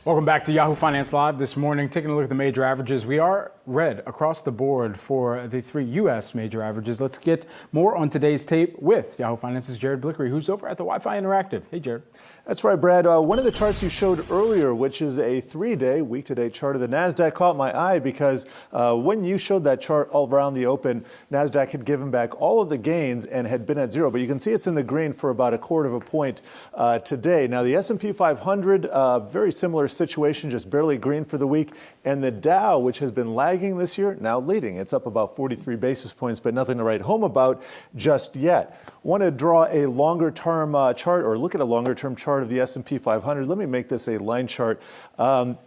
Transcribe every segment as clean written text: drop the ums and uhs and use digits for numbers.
Welcome back to Yahoo Finance Live this morning. Taking a look at the major averages. We are red across the board for the three U.S. major averages. Let's get more on today's tape with Yahoo Finance's Jared Blikre, who's over at the Wi-Fi Interactive. Hey, Jared. That's right, Brad. One of the charts you showed earlier, which is a 3-day, week-to-date chart of the NASDAQ, caught my eye because when you showed that chart all around the open, NASDAQ had given back all of the gains and had been at zero. But you can see it's in the green for about a quarter of a point today. Now, the S&P 500, very similar situation, just barely green for the week. And the Dow, which has been lagging this year, now leading. It's up about 43 basis points, but nothing to write home about just yet. Want to draw a longer-term chart or look at a longer-term chart of the S&P 500. Let me make this a line chart.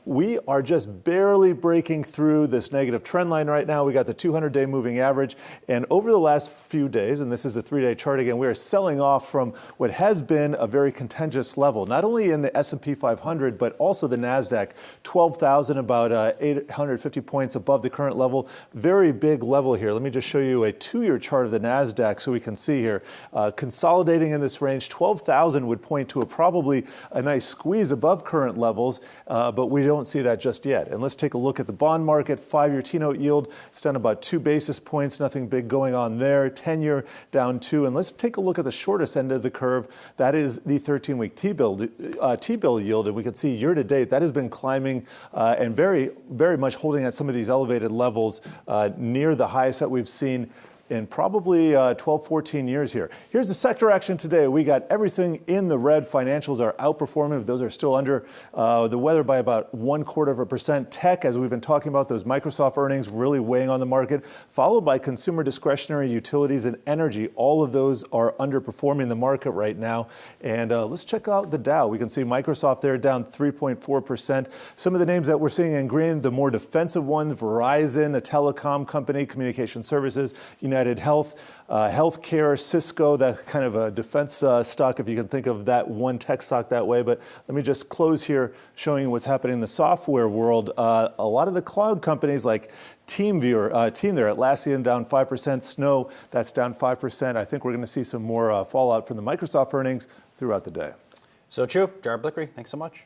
We are just barely breaking through this negative trend line right now. We got the 200-day moving average. And over the last few days, and this is a 3-day chart again, we are selling off from what has been a very contentious level, not only in the S&P 500, but also the NASDAQ, 12,000, about 850 points above the current level. Very big level here. Let me just show you a 2-year chart of the NASDAQ so we can see here. Consolidating in this range, 12,000 would point to probably a nice squeeze above current levels, but we don't see that just yet. And let's take a look at the bond market. 5-year T-note yield, it's down about 2 basis points. Nothing big going on there. 10-year down 2. And let's take a look at the shortest end of the curve. That is the 13-week T-bill yield. And we can see year to date that has been climbing and very much holding at some of these elevated levels near the highest that we've seen in probably 12, 14 years here. Here's the sector action today. We got everything in the red. Financials are outperforming. Those are still under the weather by about 0.25%. Tech, as we've been talking about, those Microsoft earnings really weighing on the market, followed by consumer discretionary, utilities, and energy. All of those are underperforming the market right now. And let's check out the Dow. We can see Microsoft there down 3.4%. Some of the names that we're seeing in green, the more defensive ones, Verizon, a telecom company, communication services, United Health, healthcare, Cisco, that kind of a defense stock, if you can think of that one tech stock that way. But let me just close here showing you what's happening in the software world. A lot of the cloud companies like Team there, Atlassian down 5%, Snow, that's down 5%. I think we're going to see some more fallout from the Microsoft earnings throughout the day. So true. Jared Blikre, thanks so much.